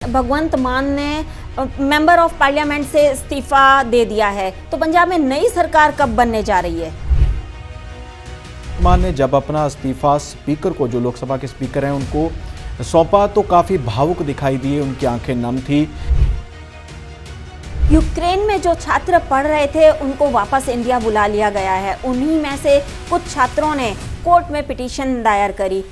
भगवंत मान ने member of parliament से इस्तीफा दे दिया है, तो पंजाब में नई सरकार कब बनने जा रही है? मान ने जब अपना इस्तीफा स्पीकर को, जो लोकसभा के स्पीकर हैं, उनको सौंपा तो काफ़ी भावुक दिखाई दिए, उनकी आंखें नम थी। यूक्रेन में जो छात्र पढ़ रहे थे उनको वापस इंडिया बुला लिया गया है। उन्हीं में से कुछ छात्रों ने कोर्ट में पिटीशन दायर करी।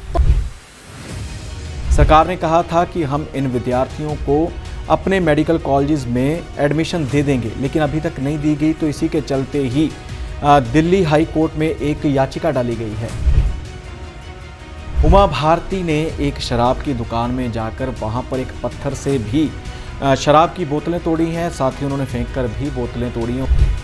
सरकार ने कहा था कि हम इन विद्यार्थियों को अपने मेडिकल कॉलेजेस में एडमिशन दे देंगे, लेकिन अभी तक नहीं दी गई। तो इसी के चलते ही दिल्ली हाई कोर्ट में एक याचिका डाली गई है। उमा भारती ने एक शराब की दुकान में जाकर वहां पर एक पत्थर से भी शराब की बोतलें तोड़ी हैं, साथ ही उन्होंने फेंक कर भी बोतलें तोड़ी हैं।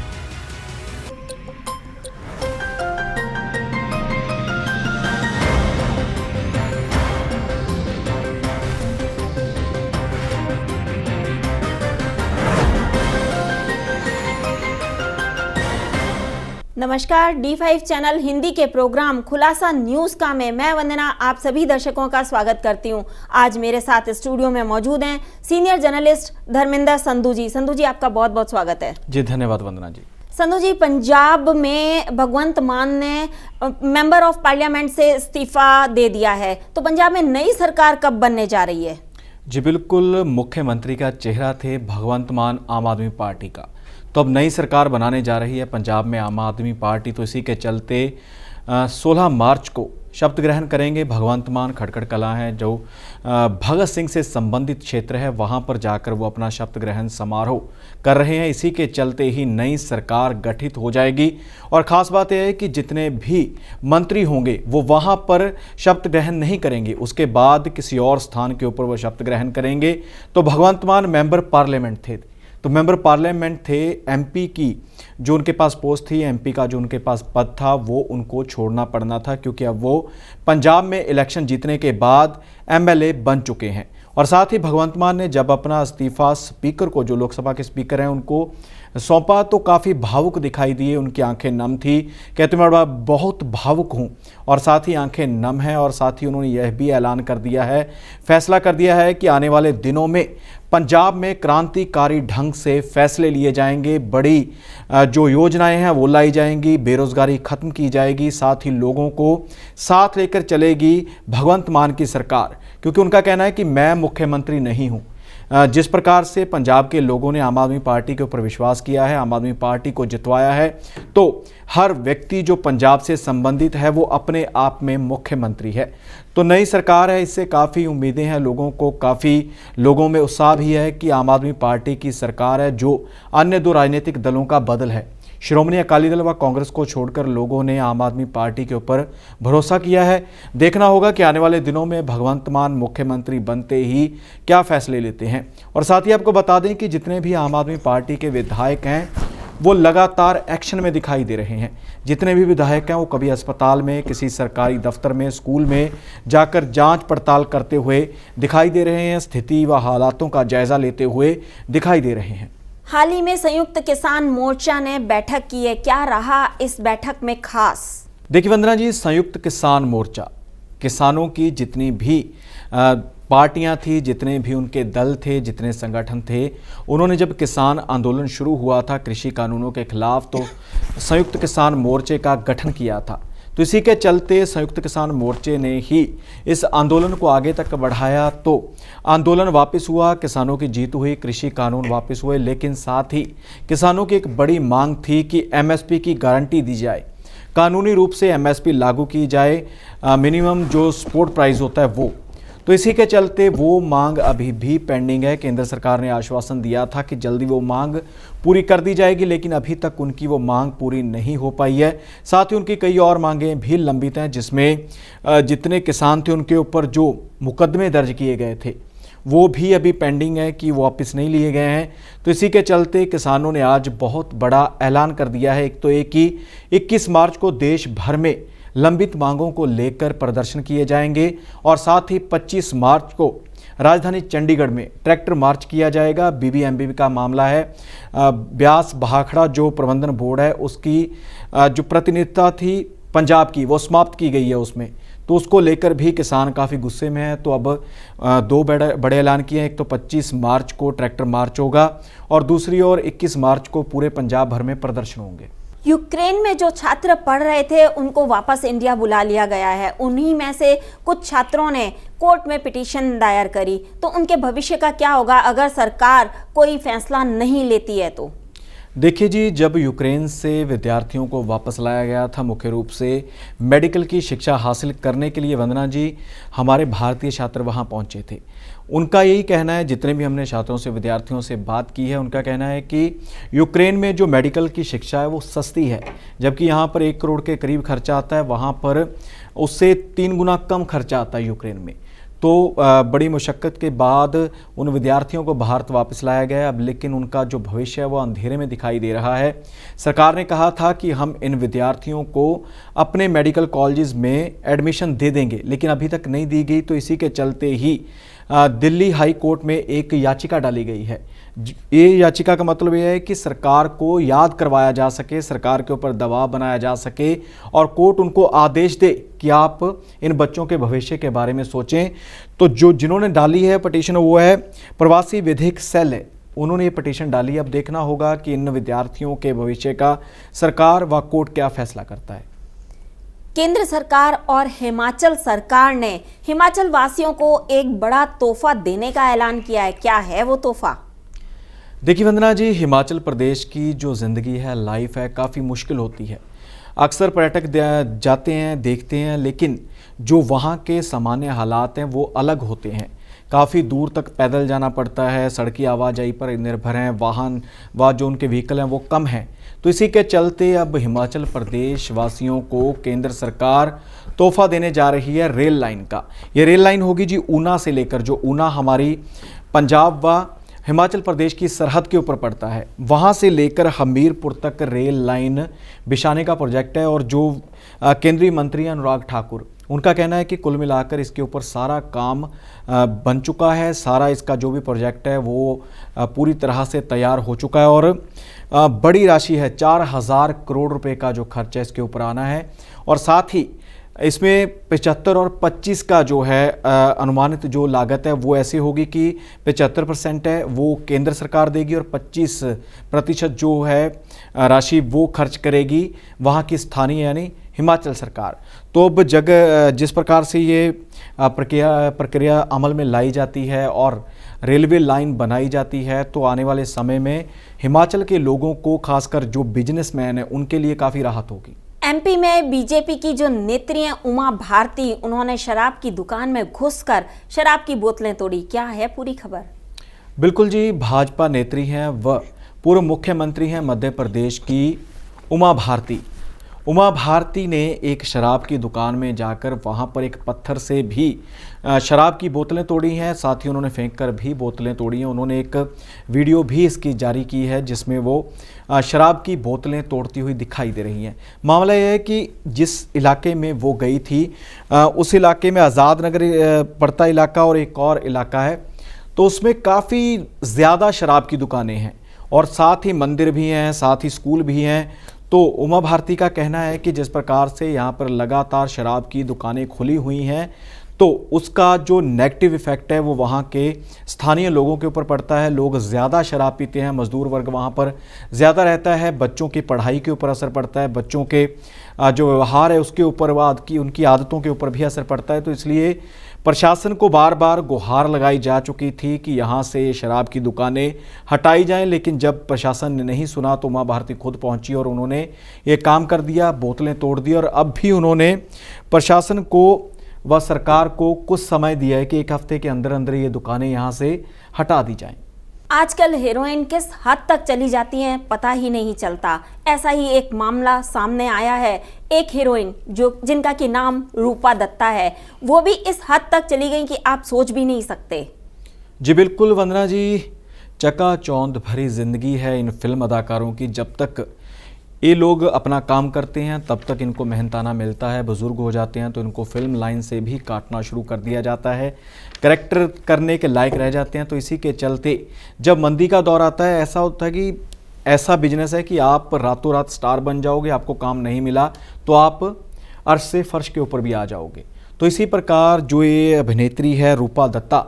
नमस्कार, D5 चैनल हिंदी के प्रोग्राम खुलासा न्यूज का में मैं वंदना आप सभी दर्शकों का स्वागत करती हूं। आज मेरे साथ स्टूडियो में मौजूद हैं सीनियर जर्नलिस्ट धर्मेंद्र संधू जी। संधू जी, आपका बहुत बहुत स्वागत है। जी धन्यवाद वंदना जी। संधू जी, पंजाब में भगवंत मान ने मेंबर ऑफ पार्लियामेंट से इस्तीफा दे दिया है, तो पंजाब में नई सरकार कब बनने जा रही है? जी बिल्कुल, मुख्यमंत्री का चेहरा थे भगवंत मान आम आदमी पार्टी का, तो अब नई सरकार बनाने जा रही है पंजाब में आम आदमी पार्टी। तो इसी के चलते 16 मार्च को शपथ ग्रहण करेंगे भगवंत मान। खटखड़ कलां है जो भगत सिंह से संबंधित क्षेत्र है, वहां पर जाकर वो अपना शपथ ग्रहण समारोह कर रहे हैं। इसी के चलते ही नई सरकार गठित हो जाएगी। और ख़ास बात यह है कि जितने भी मंत्री होंगे वो वहां पर शपथ ग्रहण नहीं करेंगे, उसके बाद किसी और स्थान के ऊपर वो शपथ ग्रहण करेंगे। तो भगवंत मान मेंबर पार्लियामेंट थे, तो मेंबर पार्लियामेंट थे। एमपी की जो उनके पास पोस्ट थी, एमपी का जो उनके पास पद था, वो उनको छोड़ना पड़ना था, क्योंकि अब वो पंजाब में इलेक्शन जीतने के बाद एमएलए बन चुके हैं। और साथ ही भगवंत मान ने जब अपना इस्तीफा स्पीकर को, जो लोकसभा के स्पीकर हैं, उनको सौंपा तो काफ़ी भावुक दिखाई दिए, उनकी आंखें नम थी। कहते मैं बहुत भावुक हूँ, और साथ ही आंखें नम हैं। और साथ ही उन्होंने यह भी ऐलान कर दिया है, फैसला कर दिया है कि आने वाले दिनों में पंजाब में क्रांतिकारी ढंग से फैसले लिए जाएंगे। बड़ी जो योजनाएं हैं वो लाई जाएंगी, बेरोजगारी खत्म की जाएगी, साथ ही लोगों को साथ लेकर चलेगी भगवंत मान की सरकार। क्योंकि उनका कहना है कि मैं मुख्यमंत्री नहीं हूँ। जिस प्रकार से पंजाब के लोगों ने आम आदमी पार्टी के ऊपर विश्वास किया है, आम आदमी पार्टी को जितवाया है, तो हर व्यक्ति जो पंजाब से संबंधित है वो अपने आप में मुख्यमंत्री है। तो नई सरकार है, इससे काफ़ी उम्मीदें हैं लोगों को, काफ़ी लोगों में उत्साह भी है कि आम आदमी पार्टी की सरकार है, जो अन्य दो राजनीतिक दलों का बदल है। श्रोमणी अकाली दल व कांग्रेस को छोड़कर लोगों ने आम आदमी पार्टी के ऊपर भरोसा किया है। देखना होगा कि आने वाले दिनों में भगवंत मान मुख्यमंत्री बनते ही क्या फैसले लेते हैं। और साथ ही आपको बता दें कि जितने भी आम आदमी पार्टी के विधायक हैं वो लगातार एक्शन में दिखाई दे रहे हैं। जितने भी विधायक हैं वो कभी अस्पताल में, किसी सरकारी दफ्तर में, स्कूल में जाकर जांच पड़ताल करते हुए दिखाई दे रहे हैं, स्थिति व हालातों का जायजा लेते हुए दिखाई दे रहे हैं। हाल ही में संयुक्त किसान मोर्चा ने बैठक की है, क्या रहा इस बैठक में खास? देखिए वंदना जी, संयुक्त किसान मोर्चा, किसानों की जितनी भी पार्टियां थी, जितने भी उनके दल थे, जितने संगठन थे, उन्होंने जब किसान आंदोलन शुरू हुआ था कृषि कानूनों के खिलाफ, तो संयुक्त किसान मोर्चे का गठन किया था। तो इसी के चलते संयुक्त किसान मोर्चे ने ही इस आंदोलन को आगे तक बढ़ाया। तो आंदोलन वापस हुआ, किसानों की जीत हुई, कृषि कानून वापस हुए। लेकिन साथ ही किसानों की एक बड़ी मांग थी कि एमएसपी की गारंटी दी जाए, कानूनी रूप से एमएसपी लागू की जाए, मिनिमम जो सपोर्ट प्राइस होता है वो। तो इसी के चलते वो मांग अभी भी पेंडिंग है। केंद्र सरकार ने आश्वासन दिया था कि जल्दी वो मांग पूरी कर दी जाएगी, लेकिन अभी तक उनकी वो मांग पूरी नहीं हो पाई है। साथ ही उनकी कई और मांगें भी लंबित हैं, जिसमें जितने किसान थे उनके ऊपर जो मुकदमे दर्ज किए गए थे वो भी अभी पेंडिंग है कि वो वापस नहीं लिए गए हैं। तो इसी के चलते किसानों ने आज बहुत बड़ा ऐलान कर दिया है। एक तो एक ही 21 मार्च को देश भर में लंबित मांगों को लेकर प्रदर्शन किए जाएंगे, और साथ ही 25 मार्च को राजधानी चंडीगढ़ में ट्रैक्टर मार्च किया जाएगा। बीबीएमबी का मामला है, ब्यास भाखड़ा जो प्रबंधन बोर्ड है उसकी जो प्रतिनिधित्व थी पंजाब की वो समाप्त की गई है उसमें। तो उसको लेकर भी किसान काफ़ी गुस्से में है। तो अब दो बड़े ऐलान किए हैं। एक तो 25 मार्च को ट्रैक्टर मार्च होगा और दूसरी ओर 21 मार्च को पूरे पंजाब भर में प्रदर्शन होंगे। यूक्रेन में जो छात्र पढ़ रहे थे उनको वापस इंडिया बुला लिया गया है। उन्हीं में से कुछ छात्रों ने कोर्ट में पिटीशन दायर करी, तो उनके भविष्य का क्या होगा अगर सरकार कोई फैसला नहीं लेती है तो? देखिए जी, जब यूक्रेन से विद्यार्थियों को वापस लाया गया था मुख्य रूप से मेडिकल की शिक्षा हासिल करने के लिए, वंदना जी, हमारे भारतीय छात्र वहां पहुंचे थे। उनका यही कहना है, जितने भी हमने छात्रों से विद्यार्थियों से बात की है, उनका कहना है कि यूक्रेन में जो मेडिकल की शिक्षा है वो सस्ती है, जबकि यहाँ पर 1 करोड़ के करीब खर्चा आता है, वहाँ पर उससे 3 गुना कम खर्चा आता है यूक्रेन में। तो बड़ी मुशक्क़त के बाद उन विद्यार्थियों को भारत वापस लाया गया। अब लेकिन उनका जो भविष्य है वो अंधेरे में दिखाई दे रहा है। सरकार ने कहा था कि हम इन विद्यार्थियों को अपने मेडिकल कॉलेजेस में एडमिशन दे देंगे, लेकिन अभी तक नहीं दी गई। तो इसी के चलते ही दिल्ली हाई कोर्ट में एक याचिका डाली गई है। ये याचिका का मतलब यह है कि सरकार को याद करवाया जा सके, सरकार के ऊपर दबाव बनाया जा सके और कोर्ट उनको आदेश दे कि आप इन बच्चों के भविष्य के बारे में सोचें। तो जिन्होंने डाली है पटिशन वो है प्रवासी विधिक सेल है, उन्होंने ये पटिशन डाली। अब देखना होगा कि इन विद्यार्थियों के भविष्य का सरकार व कोर्ट क्या फैसला करता है। केंद्र सरकार और हिमाचल सरकार ने हिमाचल वासियों को एक बड़ा तोहफा देने का ऐलान किया है। क्या है वो तोहफा? देखिए वंदना जी, हिमाचल प्रदेश की जो ज़िंदगी है, लाइफ है, काफ़ी मुश्किल होती है। अक्सर पर्यटक जाते हैं, देखते हैं, लेकिन जो वहाँ के सामान्य हालात हैं वो अलग होते हैं। काफ़ी दूर तक पैदल जाना पड़ता है, सड़की आवाजाही पर निर्भर हैं, वाहन व जो उनके व्हीकल हैं वो कम हैं। तो इसी के चलते अब हिमाचल प्रदेश वासियों को केंद्र सरकार तोहफा देने जा रही है रेल लाइन का। ये रेल लाइन होगी जी ऊना से लेकर, जो ऊना हमारी पंजाब व हिमाचल प्रदेश की सरहद के ऊपर पड़ता है, वहाँ से लेकर हमीरपुर तक रेल लाइन बिछाने का प्रोजेक्ट है। और जो केंद्रीय मंत्री अनुराग ठाकुर, उनका कहना है कि कुल मिलाकर इसके ऊपर सारा काम बन चुका है, सारा इसका जो भी प्रोजेक्ट है वो पूरी तरह से तैयार हो चुका है और बड़ी राशि है, 4000 करोड़ रुपए का जो खर्च है इसके ऊपर आना है। और साथ ही इसमें 75 और 25 का जो है अनुमानित जो लागत है वो ऐसी होगी कि 75% है वो केंद्र सरकार देगी और 25% जो है राशि वो खर्च करेगी वहाँ की स्थानीय यानी हिमाचल सरकार। तो अब जिस प्रकार से ये प्रक्रिया अमल में लाई जाती है और रेलवे लाइन बनाई जाती है, तो आने वाले समय में हिमाचल के लोगों को, खासकर जो बिजनेसमैन हैं, उनके लिए काफ़ी राहत होगी। एमपी में बीजेपी की जो नेत्री हैं उमा भारती, उन्होंने शराब की दुकान में घुसकर शराब की बोतलें तोड़ी। क्या है पूरी खबर? बिल्कुल जी, भाजपा नेत्री हैं व पूर्व मुख्यमंत्री हैं मध्य प्रदेश की उमा भारती। उमा भारती ने एक शराब की दुकान में जाकर वहां पर एक पत्थर से भी शराब की बोतलें तोड़ी हैं, साथ ही उन्होंने फेंक कर भी बोतलें तोड़ी हैं। उन्होंने एक वीडियो भी इसकी जारी की है जिसमें वो शराब की बोतलें तोड़ती हुई दिखाई दे रही हैं। मामला यह है कि जिस इलाके में वो गई थी उस इलाके में आज़ाद नगर पड़ता इलाका और एक और इलाका है, तो उसमें काफ़ी ज़्यादा शराब की दुकानें हैं और साथ ही मंदिर भी हैं, साथ ही स्कूल भी हैं। तो उमा भारती का कहना है कि जिस प्रकार से यहाँ पर लगातार शराब की दुकानें खुली हुई हैं, तो उसका जो नेगेटिव इफ़ेक्ट है वो वहाँ के स्थानीय लोगों के ऊपर पड़ता है। लोग ज़्यादा शराब पीते हैं, मज़दूर वर्ग वहाँ पर ज़्यादा रहता है, बच्चों की पढ़ाई के ऊपर असर पड़ता है, बच्चों के जो व्यवहार है उसके ऊपर उनकी आदतों के ऊपर भी असर पड़ता है। तो इसलिए प्रशासन को बार बार गुहार लगाई जा चुकी थी कि यहाँ से शराब की दुकानें हटाई जाएं, लेकिन जब प्रशासन ने नहीं सुना तो उमा भारती खुद पहुँची और उन्होंने ये काम कर दिया, बोतलें तोड़ दी। और अब भी उन्होंने प्रशासन को व सरकार को कुछ समय दिया है कि 1 हफ्ते के अंदर अंदर ये दुकानें यहाँ से हटा दी जाएं। आजकल हेरोइन किस हद तक चली जाती है पता ही नहीं चलता। ऐसा ही एक मामला सामने आया है। एक हीरोइन जिनका कि नाम रूपा दत्ता है, वो भी इस हद तक चली गई कि आप सोच भी नहीं सकते। जी बिल्कुल वंदना जी, चकाचौंध भरी जिंदगी है इन फिल्म अदाकारों की। जब तक ये लोग अपना काम करते हैं तब तक इनको मेहनताना मिलता है, बुज़ुर्ग हो जाते हैं तो इनको फिल्म लाइन से भी काटना शुरू कर दिया जाता है, करैक्टर करने के लायक रह जाते हैं। तो इसी के चलते जब मंदी का दौर आता है, ऐसा होता है कि ऐसा बिजनेस है कि आप रातों रात स्टार बन जाओगे, आपको काम नहीं मिला तो आप अर्श से फर्श के ऊपर भी आ जाओगे। तो इसी प्रकार जो ये अभिनेत्री है रूपा दत्ता,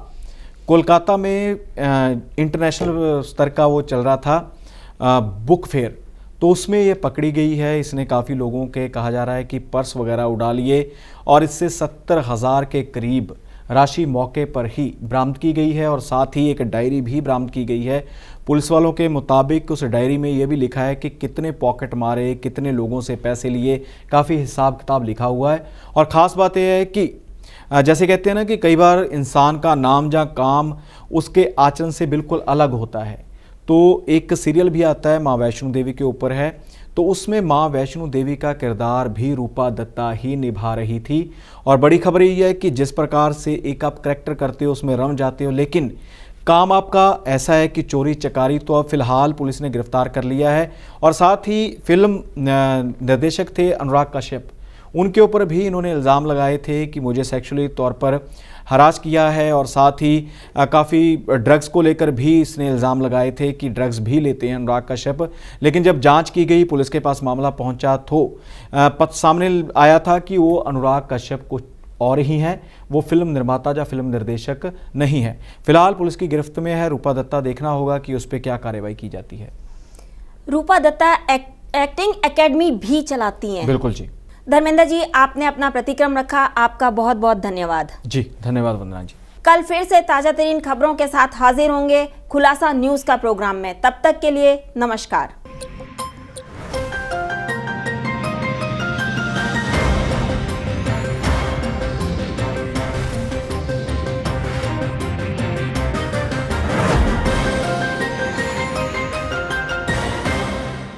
कोलकाता में इंटरनेशनल स्तर का वो चल रहा था बुक फेयर, तो उसमें ये पकड़ी गई है। इसने काफ़ी लोगों के कहा जा रहा है कि पर्स वगैरह उड़ा लिए और इससे 70,000 के करीब राशि मौके पर ही बरामद की गई है और साथ ही एक डायरी भी बरामद की गई है। पुलिस वालों के मुताबिक उस डायरी में ये भी लिखा है कि कितने पॉकेट मारे, कितने लोगों से पैसे लिए, काफ़ी हिसाब किताब लिखा हुआ है। और ख़ास बात यह है कि जैसे कहते हैं ना कि कई बार इंसान का नाम या काम उसके आचरण से बिल्कुल अलग होता है। तो एक सीरियल भी आता है माँ वैष्णो देवी के ऊपर है, तो उसमें माँ वैष्णो देवी का किरदार भी रूपा दत्ता ही निभा रही थी। और बड़ी खबर ये है कि जिस प्रकार से एक आप करैक्टर करते हो उसमें रम जाते हो, लेकिन काम आपका ऐसा है कि चोरी चकारी। तो अब फिलहाल पुलिस ने गिरफ्तार कर लिया है और साथ ही फिल्म निर्देशक थे अनुराग कश्यप, उनके ऊपर भी इन्होंने इल्ज़ाम लगाए थे कि मुझे सेक्सुअली तौर पर हरास किया है और साथ ही काफ़ी ड्रग्स को लेकर भी इसने इल्ज़ाम लगाए थे कि ड्रग्स भी लेते हैं अनुराग कश्यप। लेकिन जब जांच की गई, पुलिस के पास मामला पहुंचा तो सामने आया था कि वो अनुराग कश्यप कुछ और ही हैं, वो फिल्म निर्माता या फिल्म निर्देशक नहीं है। फिलहाल पुलिस की गिरफ्त में है रूपा दत्ता, देखना होगा कि उस पर क्या कार्रवाई की जाती है। रूपा दत्ता एक्टिंग एकेडमी भी चलाती हैं। बिल्कुल जी। धर्मेंद्र जी, आपने अपना प्रतिक्रम रखा, आपका बहुत बहुत धन्यवाद। जी धन्यवाद वंदना जी। कल फिर से ताजा तरीन खबरों के साथ हाजिर होंगे खुलासा न्यूज का प्रोग्राम में। तब तक के लिए नमस्कार।